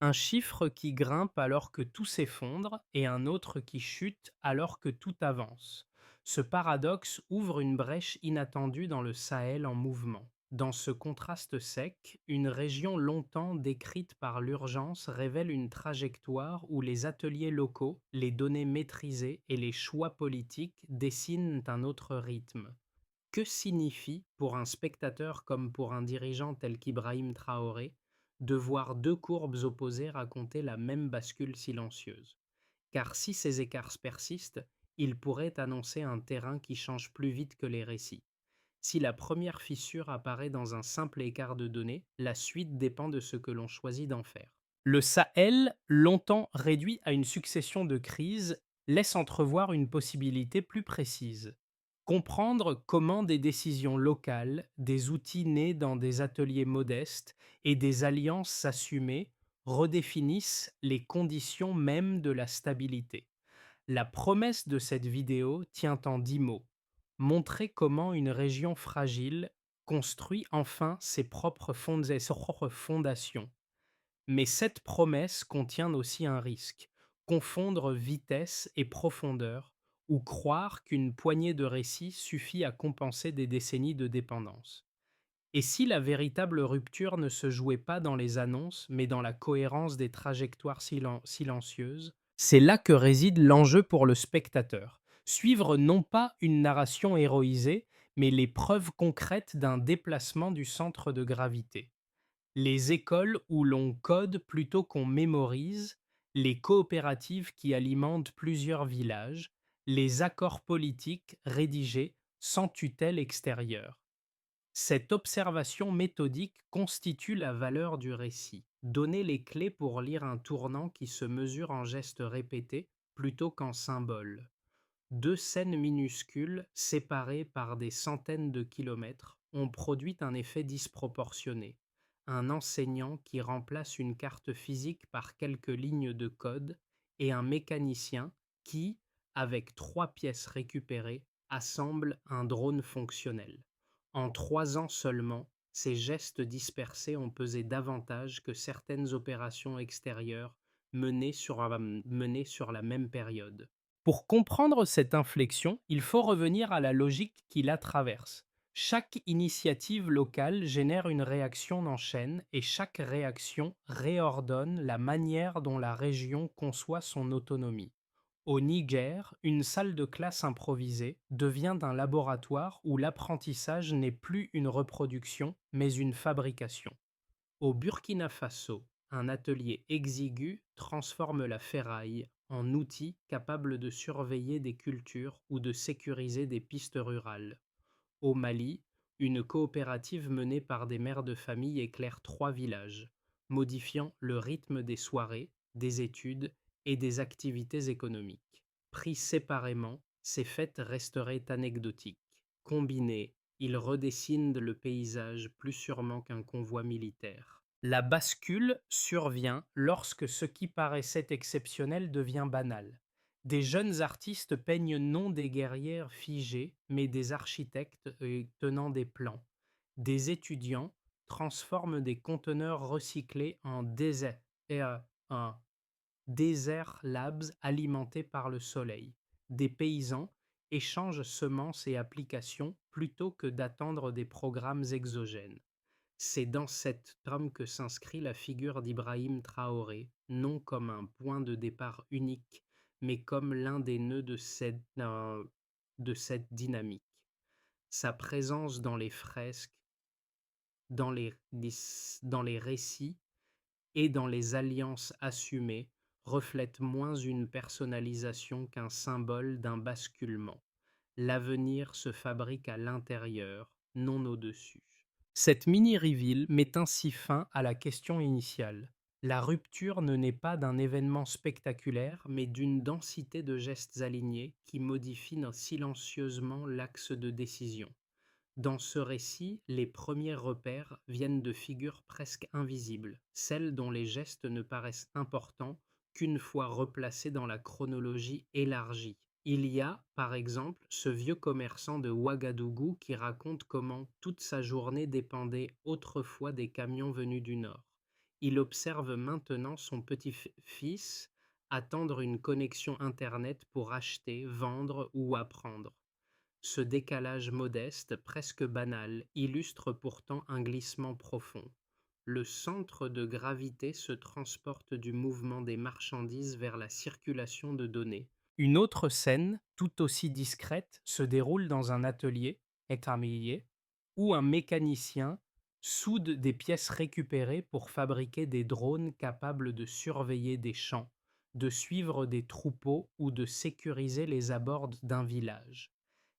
Un chiffre qui grimpe alors que tout s'effondre et un autre qui chute alors que tout avance. Ce paradoxe ouvre une brèche inattendue dans le Sahel en mouvement. Dans ce contraste sec, une région longtemps décrite par l'urgence révèle une trajectoire où les ateliers locaux, les données maîtrisées et les choix politiques dessinent un autre rythme. Que signifie, pour un spectateur comme pour un dirigeant tel qu'Ibrahim Traoré, de voir deux courbes opposées raconter la même bascule silencieuse? Car si ces écarts persistent, ils pourraient annoncer un terrain qui change plus vite que les récits. Si la première fissure apparaît dans un simple écart de données, la suite dépend de ce que l'on choisit d'en faire. Le Sahel, longtemps réduit à une succession de crises, laisse entrevoir une possibilité plus précise. Comprendre comment des décisions locales, des outils nés dans des ateliers modestes et des alliances assumées redéfinissent les conditions mêmes de la stabilité. La promesse de cette vidéo tient en 10 mots. Montrer comment une région fragile construit enfin ses propres fondations. Mais cette promesse contient aussi un risque: confondre vitesse et profondeur, ou croire qu'une poignée de récits suffit à compenser des décennies de dépendance. Et si la véritable rupture ne se jouait pas dans les annonces, mais dans la cohérence des trajectoires silencieuses? C'est là que réside l'enjeu pour le spectateur. Suivre non pas une narration héroïsée, mais les preuves concrètes d'un déplacement du centre de gravité. Les écoles où l'on code plutôt qu'on mémorise, les coopératives qui alimentent plusieurs villages, les accords politiques rédigés sans tutelle extérieure. Cette observation méthodique constitue la valeur du récit. Donner les clés pour lire un tournant qui se mesure en gestes répétés plutôt qu'en symboles. Deux scènes minuscules, séparées par des centaines de kilomètres, ont produit un effet disproportionné. Un enseignant qui remplace une carte physique par quelques lignes de code et un mécanicien qui, avec trois pièces récupérées, assemble un drone fonctionnel. En 3 ans seulement, ces gestes dispersés ont pesé davantage que certaines opérations extérieures menées sur la même période. Pour comprendre cette inflexion, il faut revenir à la logique qui la traverse. Chaque initiative locale génère une réaction en chaîne et chaque réaction réordonne la manière dont la région conçoit son autonomie. Au Niger, une salle de classe improvisée devient un laboratoire où l'apprentissage n'est plus une reproduction, mais une fabrication. Au Burkina Faso, un atelier exigu transforme la ferraille en outil capable de surveiller des cultures ou de sécuriser des pistes rurales. Au Mali, une coopérative menée par des mères de famille éclaire 3 villages, modifiant le rythme des soirées, des études et des activités économiques. Pris séparément, ces fêtes resteraient anecdotiques. Combinés, ils redessinent le paysage plus sûrement qu'un convoi militaire. La bascule survient lorsque ce qui paraissait exceptionnel devient banal. Des jeunes artistes peignent non des guerrières figées, mais des architectes tenant des plans. Des étudiants transforment des conteneurs recyclés en Desert Labs alimentés par le soleil. Des paysans échangent semences et applications plutôt que d'attendre des programmes exogènes. C'est dans cette trame que s'inscrit la figure d'Ibrahim Traoré, non comme un point de départ unique, mais comme l'un des nœuds de cette dynamique. Sa présence dans les fresques, dans dans les récits et dans les alliances assumées reflète moins une personnalisation qu'un symbole d'un basculement. L'avenir se fabrique à l'intérieur, non au-dessus. Cette mini-reveal met ainsi fin à la question initiale. La rupture ne naît pas d'un événement spectaculaire, mais d'une densité de gestes alignés qui modifient silencieusement l'axe de décision. Dans ce récit, les premiers repères viennent de figures presque invisibles, celles dont les gestes ne paraissent importants qu'une fois replacés dans la chronologie élargie. Il y a, par exemple, ce vieux commerçant de Ouagadougou qui raconte comment toute sa journée dépendait autrefois des camions venus du nord. Il observe maintenant son petit-fils attendre une connexion Internet pour acheter, vendre ou apprendre. Ce décalage modeste, presque banal, illustre pourtant un glissement profond. Le centre de gravité se transporte du mouvement des marchandises vers la circulation de données. Une autre scène, tout aussi discrète, se déroule dans un atelier, étamillé, où un mécanicien soude des pièces récupérées pour fabriquer des drones capables de surveiller des champs, de suivre des troupeaux ou de sécuriser les abords d'un village.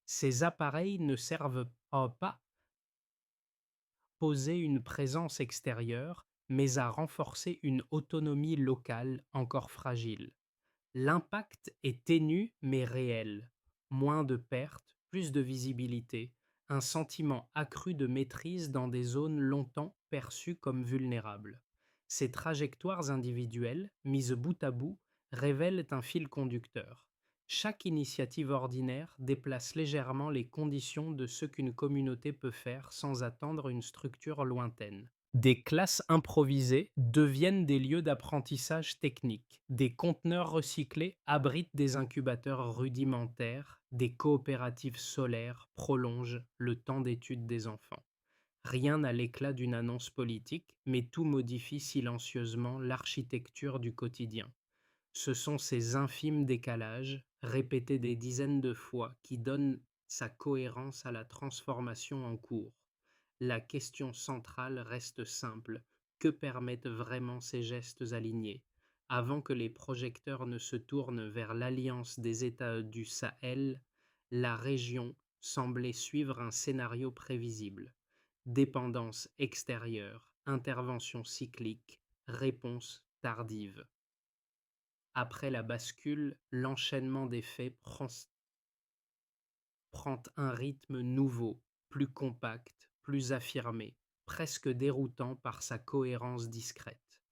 Ces appareils ne servent pas poser une présence extérieure, mais à renforcer une autonomie locale encore fragile. L'impact est ténu mais réel. Moins de pertes, plus de visibilité, un sentiment accru de maîtrise dans des zones longtemps perçues comme vulnérables. Ces trajectoires individuelles, mises bout à bout, révèlent un fil conducteur. Chaque initiative ordinaire déplace légèrement les conditions de ce qu'une communauté peut faire sans attendre une structure lointaine. Des classes improvisées deviennent des lieux d'apprentissage technique. Des conteneurs recyclés abritent des incubateurs rudimentaires. Des coopératives solaires prolongent le temps d'étude des enfants. Rien n'a l'éclat d'une annonce politique, mais tout modifie silencieusement l'architecture du quotidien. Ce sont ces infimes décalages, répétés des dizaines de fois, qui donnent sa cohérence à la transformation en cours. La question centrale reste simple: que permettent vraiment ces gestes alignés? Avant que les projecteurs ne se tournent vers l'alliance des États du Sahel, la région semblait suivre un scénario prévisible. Dépendance extérieure, intervention cyclique, réponse tardive. Après la bascule, l'enchaînement des faits prend un rythme nouveau, plus compact, plus affirmé, presque déroutant par sa cohérence discrète.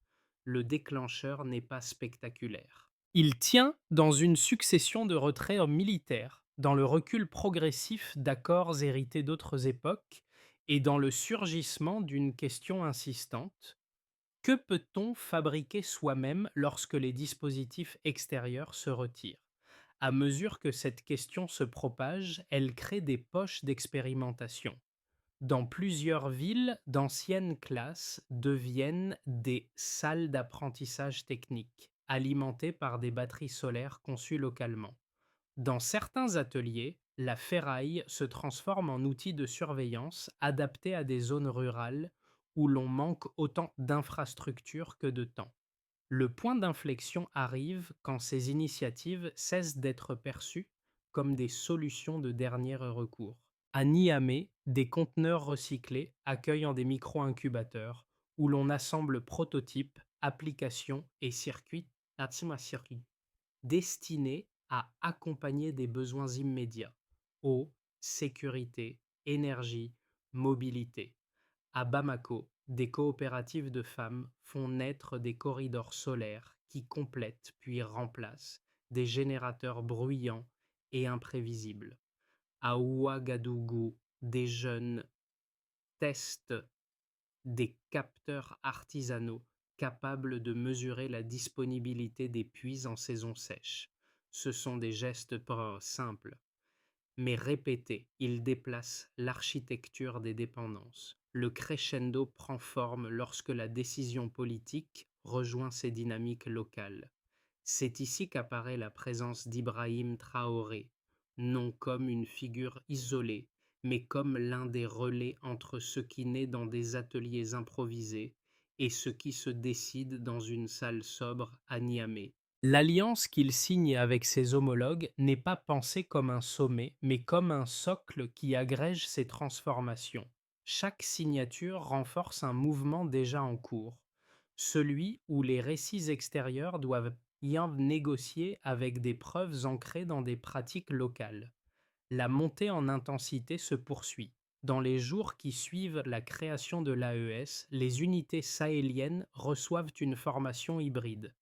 Le déclencheur n'est pas spectaculaire. Il tient dans une succession de retraits militaires, dans le recul progressif d'accords hérités d'autres époques et dans le surgissement d'une question insistante: que peut-on fabriquer soi-même lorsque les dispositifs extérieurs se retirent? À mesure que cette question se propage, elle crée des poches d'expérimentation. Dans plusieurs villes, d'anciennes classes deviennent des salles d'apprentissage technique, alimentées par des batteries solaires conçues localement. Dans certains ateliers, la ferraille se transforme en outil de surveillance adapté à des zones rurales où l'on manque autant d'infrastructures que de temps. Le point d'inflexion arrive quand ces initiatives cessent d'être perçues comme des solutions de dernier recours. À Niamey, des conteneurs recyclés accueillent des micro-incubateurs où l'on assemble prototypes, applications et circuits destinés à accompagner des besoins immédiats: eau, sécurité, énergie, mobilité. À Bamako, des coopératives de femmes font naître des corridors solaires qui complètent puis remplacent des générateurs bruyants et imprévisibles. À Ouagadougou, des jeunes testent des capteurs artisanaux capables de mesurer la disponibilité des puits en saison sèche. Ce sont des gestes simples, mais répétés, ils déplacent l'architecture des dépendances. Le crescendo prend forme lorsque la décision politique rejoint ces dynamiques locales. C'est ici qu'apparaît la présence d'Ibrahim Traoré, non comme une figure isolée, mais comme l'un des relais entre ce qui naît dans des ateliers improvisés et ce qui se décide dans une salle sobre à Niamey. L'alliance qu'il signe avec ses homologues n'est pas pensée comme un sommet, mais comme un socle qui agrège ses transformations. Chaque signature renforce un mouvement déjà en cours, celui où les récits extérieurs doivent y en négocier avec des preuves ancrées dans des pratiques locales. La montée en intensité se poursuit. Dans les jours qui suivent la création de l'AES, les unités sahéliennes reçoivent une formation hybride: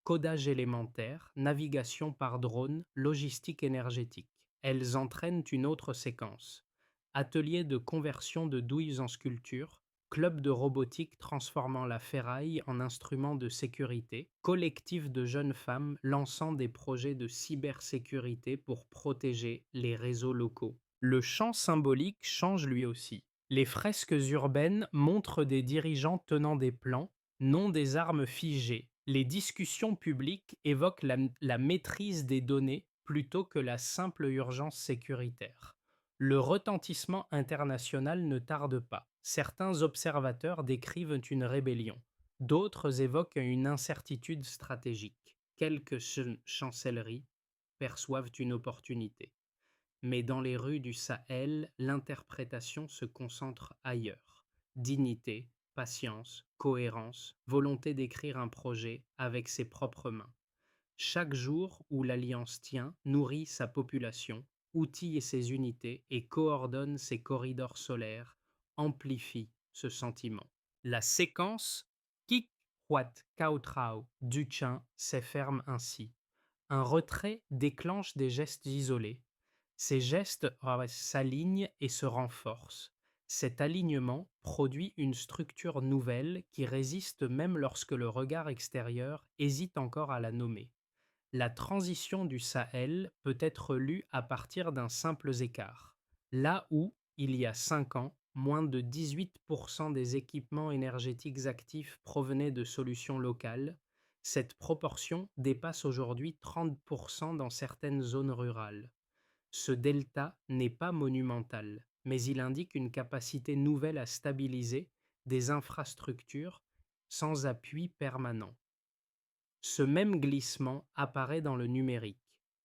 codage élémentaire, navigation par drone, logistique énergétique. Elles entraînent une autre séquence: atelier de conversion de douilles en sculpture, club de robotique transformant la ferraille en instrument de sécurité, collectif de jeunes femmes lançant des projets de cybersécurité pour protéger les réseaux locaux. Le champ symbolique change lui aussi. Les fresques urbaines montrent des dirigeants tenant des plans, non des armes figées. Les discussions publiques évoquent la maîtrise des données plutôt que la simple urgence sécuritaire. Le retentissement international ne tarde pas. Certains observateurs décrivent une rébellion, d'autres évoquent une incertitude stratégique. Quelques chancelleries perçoivent une opportunité. Mais dans les rues du Sahel, l'interprétation se concentre ailleurs. Dignité, patience, cohérence, volonté d'écrire un projet avec ses propres mains. Chaque jour où l'Alliance tient, nourrit sa population, outille ses unités et coordonne ses corridors solaires, amplifie ce sentiment. La séquence Kik Huat Kautrao du Tchin s'efferme ainsi. Un retrait déclenche des gestes isolés. Ces gestes s'alignent et se renforcent. Cet alignement produit une structure nouvelle qui résiste même lorsque le regard extérieur hésite encore à la nommer. La transition du Sahel peut être lue à partir d'un simple écart. Là où, il y a 5 ans, moins de 18% des équipements énergétiques actifs provenaient de solutions locales, cette proportion dépasse aujourd'hui 30% dans certaines zones rurales. Ce delta n'est pas monumental, mais il indique une capacité nouvelle à stabiliser des infrastructures sans appui permanent. Ce même glissement apparaît dans le numérique.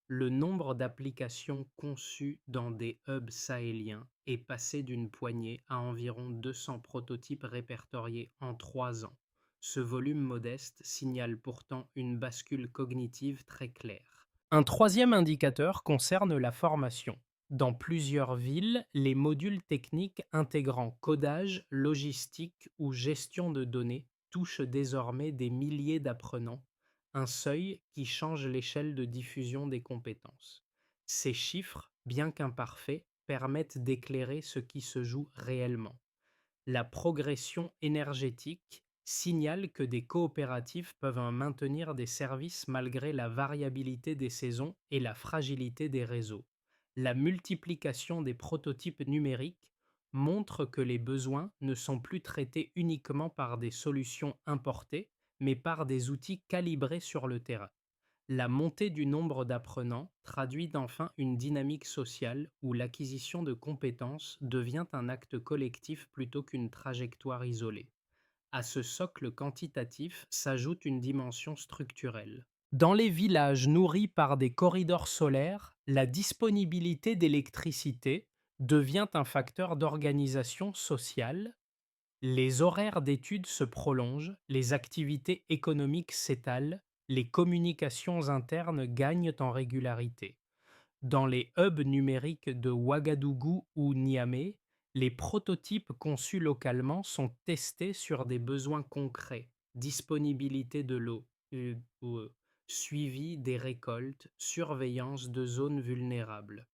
Le nombre d'applications conçues dans des hubs sahéliens est passé d'une poignée à environ 200 prototypes répertoriés en 3 ans. Ce volume modeste signale pourtant une bascule cognitive très claire. Un troisième indicateur concerne la formation. Dans plusieurs villes, les modules techniques intégrant codage, logistique ou gestion de données touchent désormais des milliers d'apprenants, un seuil qui change l'échelle de diffusion des compétences. Ces chiffres, bien qu'imparfaits, permettent d'éclairer ce qui se joue réellement. La progression énergétique signale que des coopératives peuvent maintenir des services malgré la variabilité des saisons et la fragilité des réseaux. La multiplication des prototypes numériques montre que les besoins ne sont plus traités uniquement par des solutions importées, mais par des outils calibrés sur le terrain. La montée du nombre d'apprenants traduit enfin une dynamique sociale où l'acquisition de compétences devient un acte collectif plutôt qu'une trajectoire isolée. À ce socle quantitatif s'ajoute une dimension structurelle. Dans les villages nourris par des corridors solaires, la disponibilité d'électricité devient un facteur d'organisation sociale. Les horaires d'études se prolongent, les activités économiques s'étalent, les communications internes gagnent en régularité. Dans les hubs numériques de Ouagadougou ou Niamey, les prototypes conçus localement sont testés sur des besoins concrets, disponibilité de l'eau, suivi des récoltes, surveillance de zones vulnérables.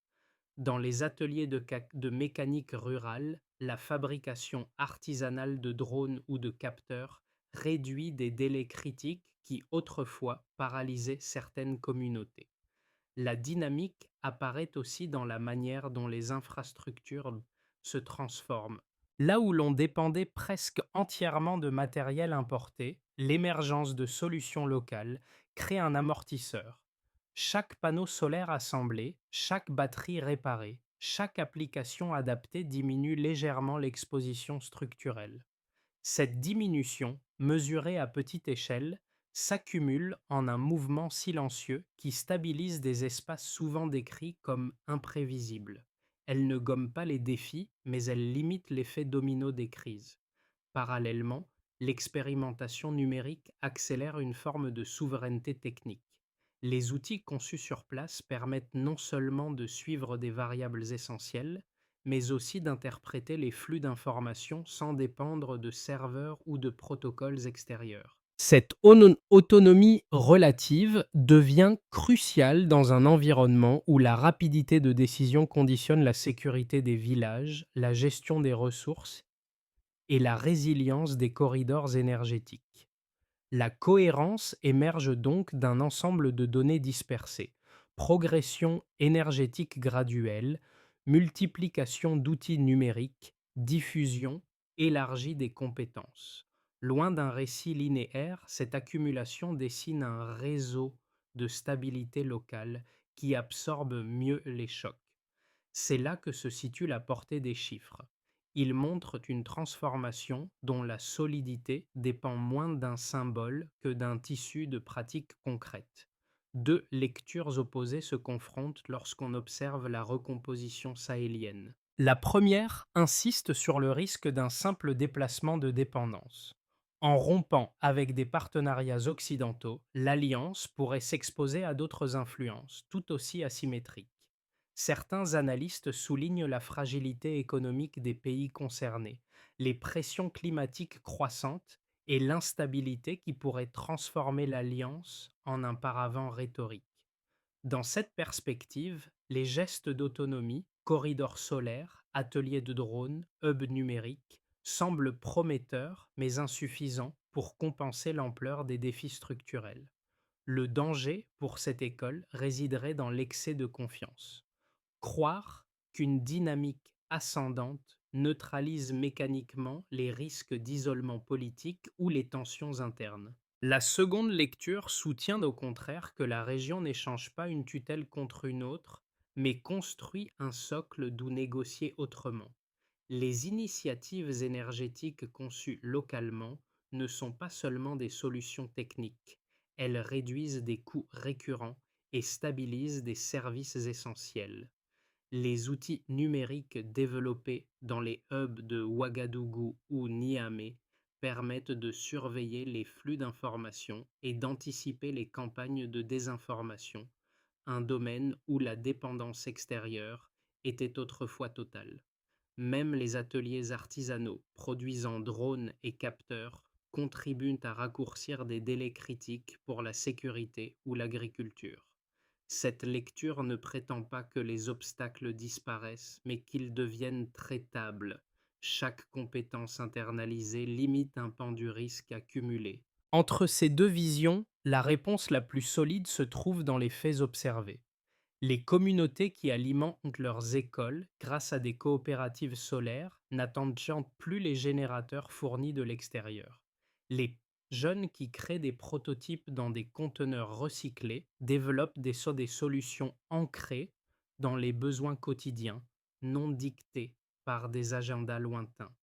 Dans les ateliers de mécanique rurale, la fabrication artisanale de drones ou de capteurs réduit des délais critiques qui autrefois paralysaient certaines communautés. La dynamique apparaît aussi dans la manière dont les infrastructures se transforment. Là où l'on dépendait presque entièrement de matériel importé, l'émergence de solutions locales crée un amortisseur. Chaque panneau solaire assemblé, chaque batterie réparée, chaque application adaptée diminue légèrement l'exposition structurelle. Cette diminution, mesurée à petite échelle, s'accumule en un mouvement silencieux qui stabilise des espaces souvent décrits comme imprévisibles. Elle ne gomme pas les défis, mais elle limite l'effet domino des crises. Parallèlement, l'expérimentation numérique accélère une forme de souveraineté technique. Les outils conçus sur place permettent non seulement de suivre des variables essentielles, mais aussi d'interpréter les flux d'informations sans dépendre de serveurs ou de protocoles extérieurs. Cette autonomie relative devient cruciale dans un environnement où la rapidité de décision conditionne la sécurité des villages, la gestion des ressources et la résilience des corridors énergétiques. La cohérence émerge donc d'un ensemble de données dispersées: progression énergétique graduelle, multiplication d'outils numériques, diffusion élargie des compétences. Loin d'un récit linéaire, cette accumulation dessine un réseau de stabilité locale qui absorbe mieux les chocs. C'est là que se situe la portée des chiffres. Ils montrent une transformation dont la solidité dépend moins d'un symbole que d'un tissu de pratiques concrètes. Deux lectures opposées se confrontent lorsqu'on observe la recomposition sahélienne. La première insiste sur le risque d'un simple déplacement de dépendance. En rompant avec des partenariats occidentaux, l'alliance pourrait s'exposer à d'autres influences, tout aussi asymétriques. Certains analystes soulignent la fragilité économique des pays concernés, les pressions climatiques croissantes et l'instabilité qui pourrait transformer l'alliance en un paravent rhétorique. Dans cette perspective, les gestes d'autonomie, corridors solaires, ateliers de drones, hubs numériques, semblent prometteurs mais insuffisants pour compenser l'ampleur des défis structurels. Le danger pour cette école résiderait dans l'excès de confiance. Croire qu'une dynamique ascendante neutralise mécaniquement les risques d'isolement politique ou les tensions internes. La seconde lecture soutient au contraire que la région n'échange pas une tutelle contre une autre, mais construit un socle d'où négocier autrement. Les initiatives énergétiques conçues localement ne sont pas seulement des solutions techniques, elles réduisent des coûts récurrents et stabilisent des services essentiels. Les outils numériques développés dans les hubs de Ouagadougou ou Niamey permettent de surveiller les flux d'informations et d'anticiper les campagnes de désinformation, un domaine où la dépendance extérieure était autrefois totale. Même les ateliers artisanaux produisant drones et capteurs contribuent à raccourcir des délais critiques pour la sécurité ou l'agriculture. Cette lecture ne prétend pas que les obstacles disparaissent, mais qu'ils deviennent traitables. Chaque compétence internalisée limite un pan du risque accumulé. Entre ces deux visions, la réponse la plus solide se trouve dans les faits observés. Les communautés qui alimentent leurs écoles grâce à des coopératives solaires n'attendent plus les générateurs fournis de l'extérieur. Les jeunes qui créent des prototypes dans des conteneurs recyclés développent des solutions ancrées dans les besoins quotidiens, non dictées par des agendas lointains.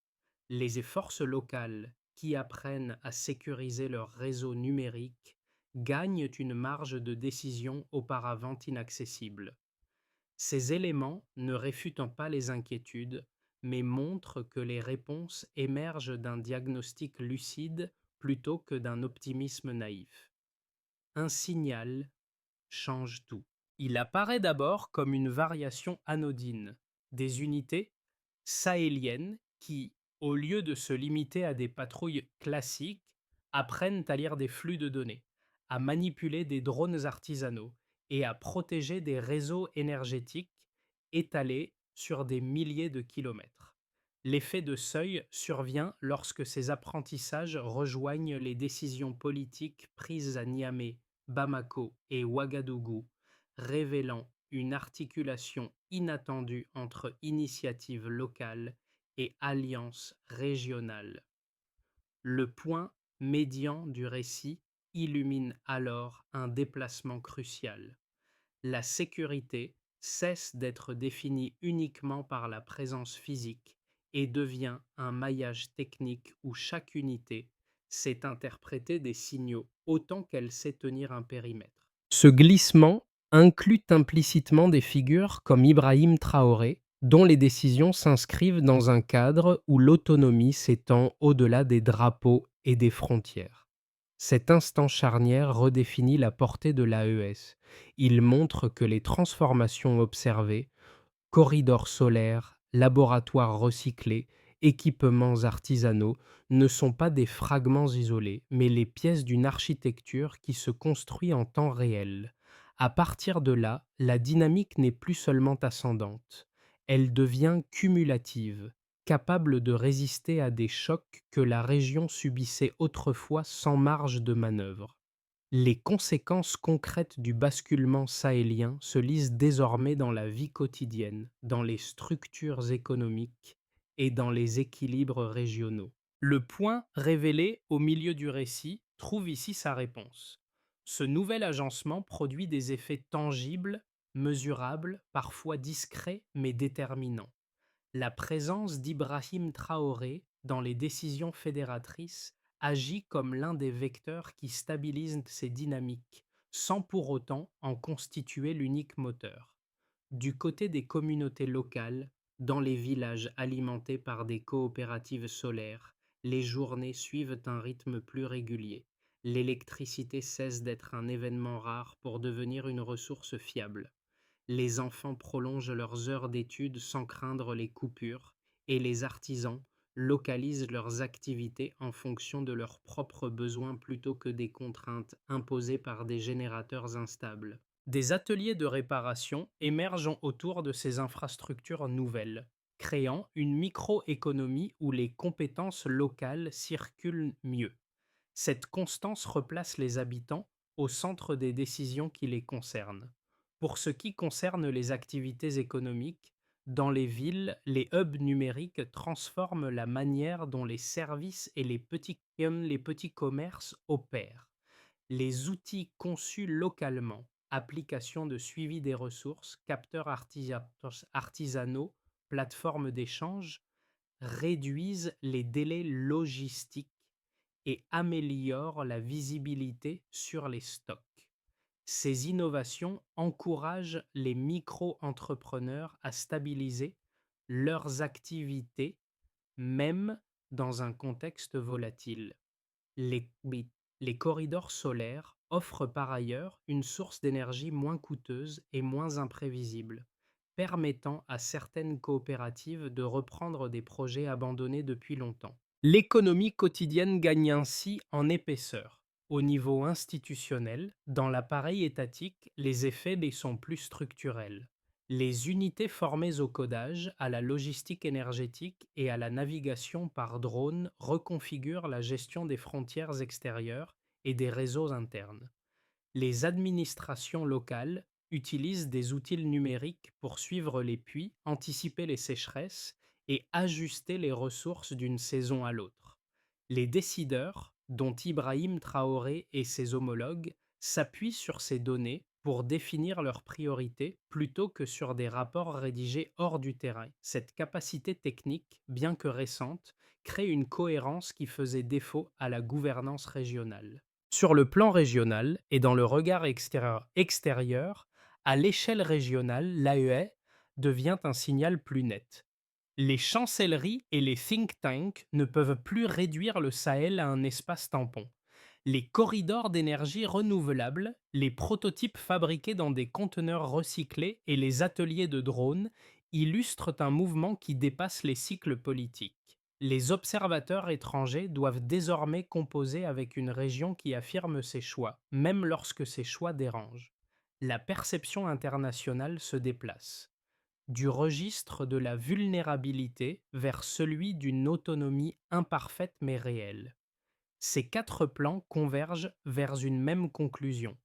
Les forces locales qui apprennent à sécuriser leur réseau numérique gagnent une marge de décision auparavant inaccessible. Ces éléments ne réfutent pas les inquiétudes, mais montrent que les réponses émergent d'un diagnostic lucide plutôt que d'un optimisme naïf. Un signal change tout. Il apparaît d'abord comme une variation anodine, des unités sahéliennes qui, au lieu de se limiter à des patrouilles classiques, apprennent à lire des flux de données, à manipuler des drones artisanaux et à protéger des réseaux énergétiques étalés sur des milliers de kilomètres. L'effet de seuil survient lorsque ces apprentissages rejoignent les décisions politiques prises à Niamey, Bamako et Ouagadougou, révélant une articulation inattendue entre initiatives locales et alliances régionales. Le point médian du récit illumine alors un déplacement crucial. La sécurité cesse d'être définie uniquement par la présence physique et devient un maillage technique où chaque unité sait interpréter des signaux autant qu'elle sait tenir un périmètre. Ce glissement inclut implicitement des figures comme Ibrahim Traoré, dont les décisions s'inscrivent dans un cadre où l'autonomie s'étend au-delà des drapeaux et des frontières. Cet instant charnière redéfinit la portée de l'AES. Il montre que les transformations observées, corridors solaires, laboratoires recyclés, équipements artisanaux, ne sont pas des fragments isolés, mais les pièces d'une architecture qui se construit en temps réel. À partir de là, la dynamique n'est plus seulement ascendante, elle devient cumulative. capable de résister à des chocs que la région subissait autrefois sans marge de manœuvre. Les conséquences concrètes du basculement sahélien se lisent désormais dans la vie quotidienne, dans les structures économiques et dans les équilibres régionaux. Le point révélé au milieu du récit trouve ici sa réponse. Ce nouvel agencement produit des effets tangibles, mesurables, parfois discrets mais déterminants. La présence d'Ibrahim Traoré dans les décisions fédératrices agit comme l'un des vecteurs qui stabilisent ces dynamiques, sans pour autant en constituer l'unique moteur. Du côté des communautés locales, dans les villages alimentés par des coopératives solaires, les journées suivent un rythme plus régulier. L'électricité cesse d'être un événement rare pour devenir une ressource fiable. Les enfants prolongent leurs heures d'études sans craindre les coupures, et les artisans localisent leurs activités en fonction de leurs propres besoins plutôt que des contraintes imposées par des générateurs instables. Des ateliers de réparation émergent autour de ces infrastructures nouvelles, créant une microéconomie où les compétences locales circulent mieux. Cette constance replace les habitants au centre des décisions qui les concernent. Pour ce qui concerne les activités économiques, dans les villes, les hubs numériques transforment la manière dont les services et les petits commerces opèrent. Les outils conçus localement, applications de suivi des ressources, capteurs artisanaux, plateformes d'échange, réduisent les délais logistiques et améliore la visibilité sur les stocks. Ces innovations encouragent les micro-entrepreneurs à stabiliser leurs activités même dans un contexte volatile. Les corridors solaires offrent par ailleurs une source d'énergie moins coûteuse et moins imprévisible, permettant à certaines coopératives de reprendre des projets abandonnés depuis longtemps. L'économie quotidienne gagne ainsi en épaisseur. Au niveau institutionnel, dans l'appareil étatique, les effets les sont plus structurels. Les unités formées au codage, à la logistique énergétique et à la navigation par drone reconfigurent la gestion des frontières extérieures et des réseaux internes. Les administrations locales utilisent des outils numériques pour suivre les puits, anticiper les sécheresses et ajuster les ressources d'une saison à l'autre. Les décideurs, dont Ibrahim Traoré et ses homologues, s'appuient sur ces données pour définir leurs priorités plutôt que sur des rapports rédigés hors du terrain. Cette capacité technique, bien que récente, crée une cohérence qui faisait défaut à la gouvernance régionale. Sur le plan régional et dans le regard extérieur, à l'échelle régionale, l'AEE devient un signal plus net. Les chancelleries et les think tanks ne peuvent plus réduire le Sahel à un espace tampon. Les corridors d'énergie renouvelable, les prototypes fabriqués dans des conteneurs recyclés et les ateliers de drones illustrent un mouvement qui dépasse les cycles politiques. Les observateurs étrangers doivent désormais composer avec une région qui affirme ses choix, même lorsque ces choix dérangent. La perception internationale se déplace du registre de la vulnérabilité vers celui d'une autonomie imparfaite mais réelle. Ces quatre plans convergent vers une même conclusion.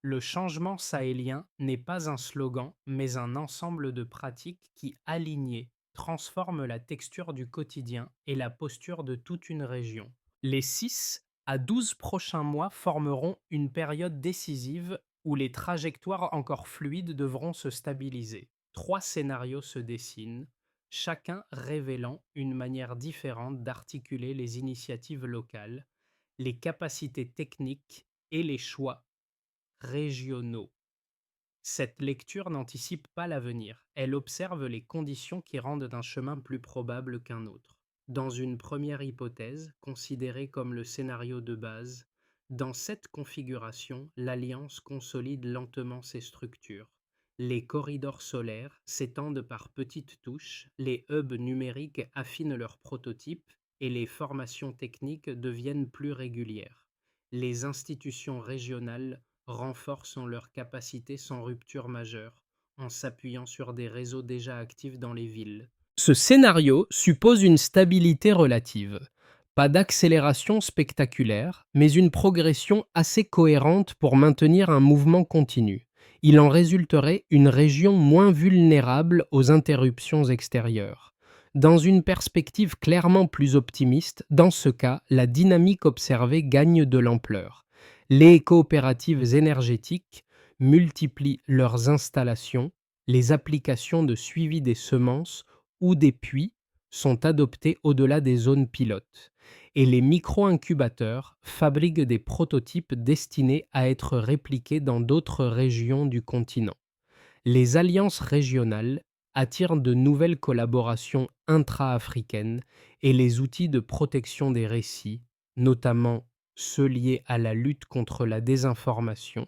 Le changement sahélien n'est pas un slogan, mais un ensemble de pratiques qui, alignées, transforment la texture du quotidien et la posture de toute une région. Les 6 à 12 prochains mois formeront une période décisive où les trajectoires encore fluides devront se stabiliser. Trois scénarios se dessinent, chacun révélant une manière différente d'articuler les initiatives locales, les capacités techniques et les choix régionaux. Cette lecture n'anticipe pas l'avenir, elle observe les conditions qui rendent un chemin plus probable qu'un autre. Dans une première hypothèse, considérée comme le scénario de base, dans cette configuration, l'Alliance consolide lentement ses structures. Les corridors solaires s'étendent par petites touches, les hubs numériques affinent leurs prototypes et les formations techniques deviennent plus régulières. Les institutions régionales renforcent leurs capacités sans rupture majeure, en s'appuyant sur des réseaux déjà actifs dans les villes. Ce scénario suppose une stabilité relative. Pas d'accélération spectaculaire, mais une progression assez cohérente pour maintenir un mouvement continu. Il en résulterait une région moins vulnérable aux interruptions extérieures. Dans une perspective clairement plus optimiste, dans ce cas, la dynamique observée gagne de l'ampleur. Les coopératives énergétiques multiplient leurs installations, les applications de suivi des semences ou des puits sont adoptés au-delà des zones pilotes et les micro-incubateurs fabriquent des prototypes destinés à être répliqués dans d'autres régions du continent. Les alliances régionales attirent de nouvelles collaborations intra-africaines et les outils de protection des récits, notamment ceux liés à la lutte contre la désinformation,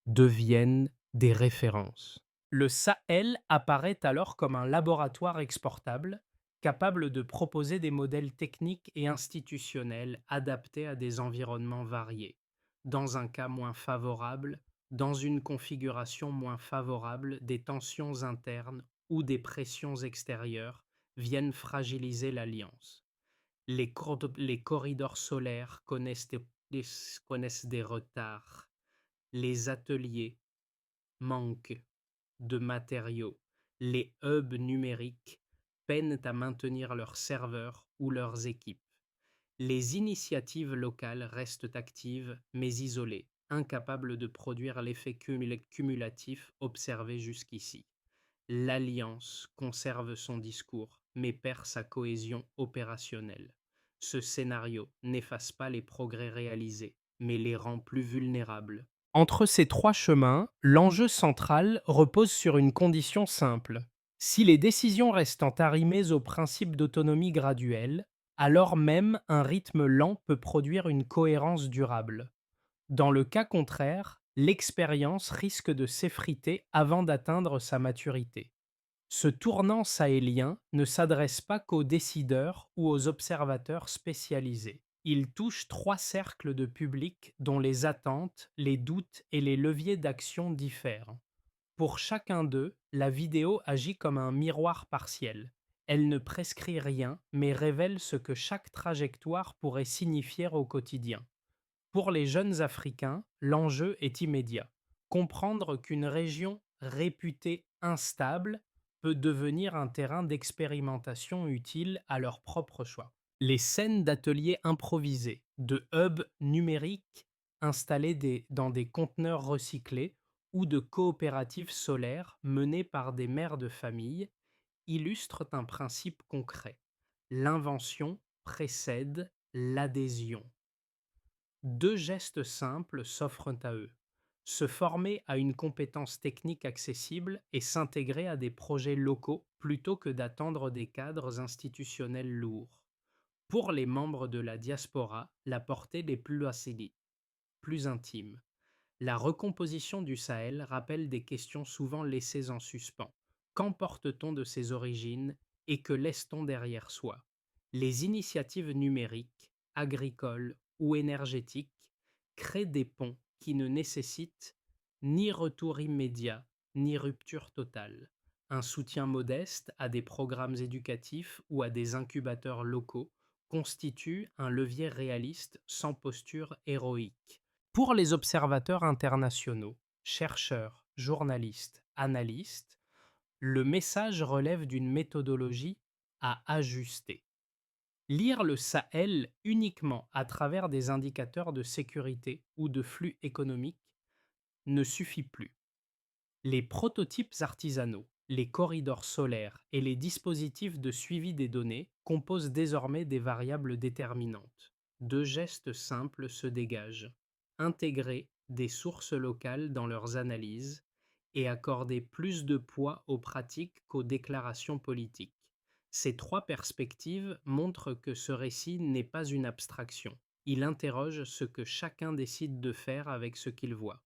deviennent des références. Le Sahel apparaît alors comme un laboratoire exportable, capable de proposer des modèles techniques et institutionnels adaptés à des environnements variés. Dans un cas moins favorable, dans une configuration moins favorable, des tensions internes ou des pressions extérieures viennent fragiliser l'alliance. Les corridors solaires connaissent des retards. Les ateliers manquent de matériaux. Les hubs numériques peinent à maintenir leurs serveurs ou leurs équipes. Les initiatives locales restent actives mais isolées, incapables de produire l'effet cumulatif observé jusqu'ici. L'Alliance conserve son discours mais perd sa cohésion opérationnelle. Ce scénario n'efface pas les progrès réalisés, mais les rend plus vulnérables. Entre ces trois chemins, l'enjeu central repose sur une condition simple. Si les décisions restent arrimées au principe d'autonomie graduelle, alors même un rythme lent peut produire une cohérence durable. Dans le cas contraire, l'expérience risque de s'effriter avant d'atteindre sa maturité. Ce tournant sahélien ne s'adresse pas qu'aux décideurs ou aux observateurs spécialisés. Il touche trois cercles de public dont les attentes, les doutes et les leviers d'action diffèrent. Pour chacun d'eux, la vidéo agit comme un miroir partiel. Elle ne prescrit rien, mais révèle ce que chaque trajectoire pourrait signifier au quotidien. Pour les jeunes Africains, l'enjeu est immédiat. Comprendre qu'une région réputée instable peut devenir un terrain d'expérimentation utile à leur propre choix. Les scènes d'ateliers improvisés, de hubs numériques installés dans des conteneurs recyclés ou de coopératives solaires menées par des mères de famille illustrent un principe concret. L'invention précède l'adhésion. Deux gestes simples s'offrent à eux. Se former à une compétence technique accessible et s'intégrer à des projets locaux plutôt que d'attendre des cadres institutionnels lourds. Pour les membres de la diaspora, la portée n'est plus assez plus intime. La recomposition du Sahel rappelle des questions souvent laissées en suspens. Qu'emporte-t-on de ses origines et que laisse-t-on derrière soi? Les initiatives numériques, agricoles ou énergétiques créent des ponts qui ne nécessitent ni retour immédiat ni rupture totale. Un soutien modeste à des programmes éducatifs ou à des incubateurs locaux constitue un levier réaliste sans posture héroïque. Pour les observateurs internationaux, chercheurs, journalistes, analystes, le message relève d'une méthodologie à ajuster. Lire le Sahel uniquement à travers des indicateurs de sécurité ou de flux économiques ne suffit plus. Les prototypes artisanaux, les corridors solaires et les dispositifs de suivi des données composent désormais des variables déterminantes. Deux gestes simples se dégagent. Intégrer des sources locales dans leurs analyses et accorder plus de poids aux pratiques qu'aux déclarations politiques. Ces trois perspectives montrent que ce récit n'est pas une abstraction. Il interroge ce que chacun décide de faire avec ce qu'il voit.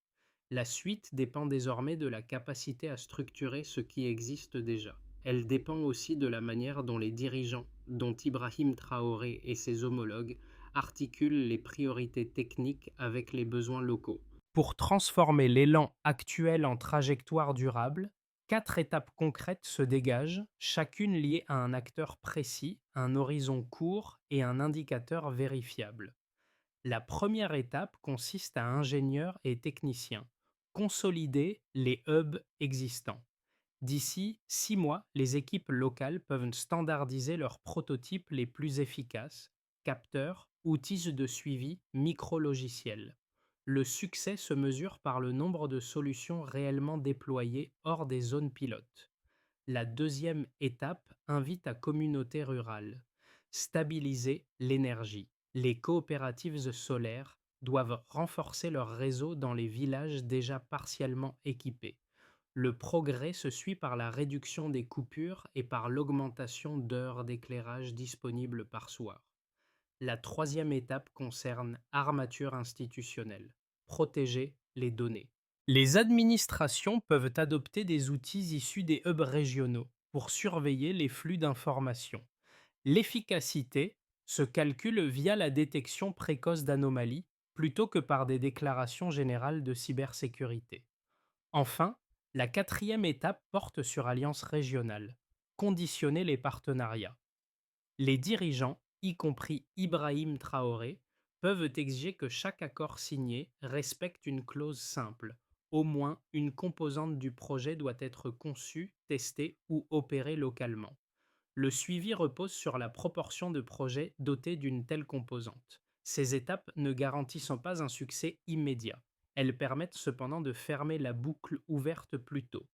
La suite dépend désormais de la capacité à structurer ce qui existe déjà. Elle dépend aussi de la manière dont les dirigeants, dont Ibrahim Traoré et ses homologues, articulent les priorités techniques avec les besoins locaux. Pour transformer l'élan actuel en trajectoire durable, 4 étapes concrètes se dégagent, chacune liée à un acteur précis, un horizon court et un indicateur vérifiable. La première étape consiste à ingénieurs et techniciens consolider les hubs existants. D'ici 6 mois, les équipes locales peuvent standardiser leurs prototypes les plus efficaces, capteurs, outils de suivi, micro-logiciels. Le succès se mesure par le nombre de solutions réellement déployées hors des zones pilotes. La deuxième étape invite à communauté rurale. Stabiliser l'énergie. Les coopératives solaires doivent renforcer leur réseau dans les villages déjà partiellement équipés. Le progrès se suit par la réduction des coupures et par l'augmentation d'heures d'éclairage disponibles par soir. La troisième étape concerne armature institutionnelle. Protéger les données. Les administrations peuvent adopter des outils issus des hubs régionaux pour surveiller les flux d'informations. L'efficacité se calcule via la détection précoce d'anomalies plutôt que par des déclarations générales de cybersécurité. Enfin, la quatrième étape porte sur alliances régionales. Conditionner les partenariats. Les dirigeants, y compris Ibrahim Traoré, peuvent exiger que chaque accord signé respecte une clause simple. Au moins une composante du projet doit être conçue, testée ou opérée localement. Le suivi repose sur la proportion de projets dotés d'une telle composante. Ces étapes ne garantissent pas un succès immédiat. Elles permettent cependant de fermer la boucle ouverte plus tôt.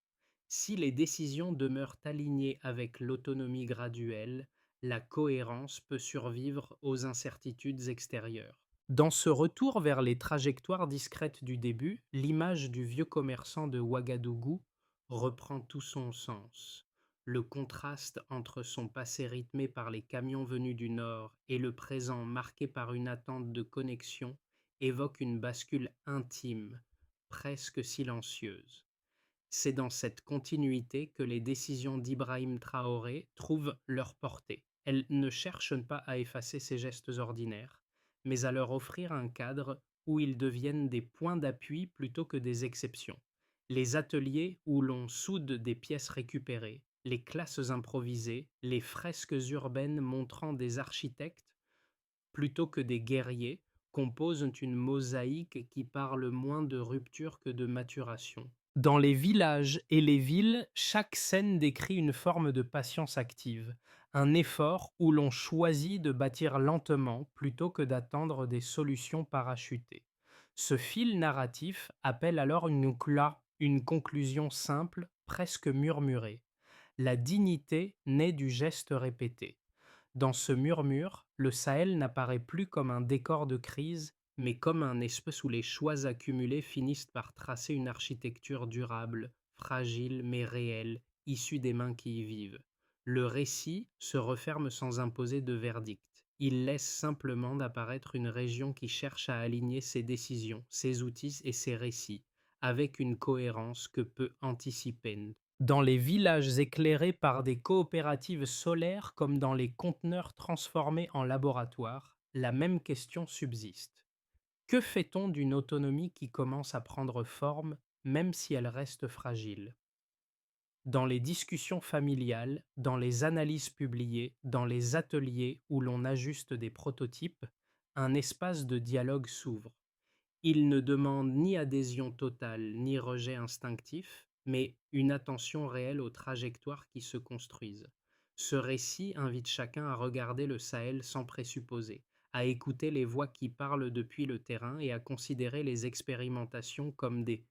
Si les décisions demeurent alignées avec l'autonomie graduelle, la cohérence peut survivre aux incertitudes extérieures. Dans ce retour vers les trajectoires discrètes du début, l'image du vieux commerçant de Ouagadougou reprend tout son sens. Le contraste entre son passé rythmé par les camions venus du Nord et le présent marqué par une attente de connexion évoque une bascule intime, presque silencieuse. C'est dans cette continuité que les décisions d'Ibrahim Traoré trouvent leur portée. Elles ne cherchent pas à effacer ces gestes ordinaires, mais à leur offrir un cadre où ils deviennent des points d'appui plutôt que des exceptions. Les ateliers où l'on soude des pièces récupérées, les classes improvisées, les fresques urbaines montrant des architectes plutôt que des guerriers composent une mosaïque qui parle moins de rupture que de maturation. Dans les villages et les villes, chaque scène décrit une forme de patience active, un effort où l'on choisit de bâtir lentement plutôt que d'attendre des solutions parachutées. Ce fil narratif appelle alors une conclusion simple, presque murmurée. La dignité naît du geste répété. Dans ce murmure, le Sahel n'apparaît plus comme un décor de crise, mais comme un espace où les choix accumulés finissent par tracer une architecture durable, fragile mais réelle, issue des mains qui y vivent. Le récit se referme sans imposer de verdict. Il laisse simplement d'apparaître une région qui cherche à aligner ses décisions, ses outils et ses récits, avec une cohérence que peu anticiper. Dans les villages éclairés par des coopératives solaires comme dans les conteneurs transformés en laboratoire, la même question subsiste. Que fait-on d'une autonomie qui commence à prendre forme, même si elle reste fragile? Dans les discussions familiales, dans les analyses publiées, dans les ateliers où l'on ajuste des prototypes, un espace de dialogue s'ouvre. Il ne demande ni adhésion totale ni rejet instinctif, mais une attention réelle aux trajectoires qui se construisent. Ce récit invite chacun à regarder le Sahel sans présupposer, à écouter les voix qui parlent depuis le terrain et à considérer les expérimentations comme des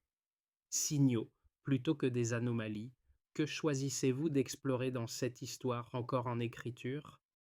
signaux plutôt que des anomalies. Que choisissez-vous d'explorer dans cette histoire encore en écriture?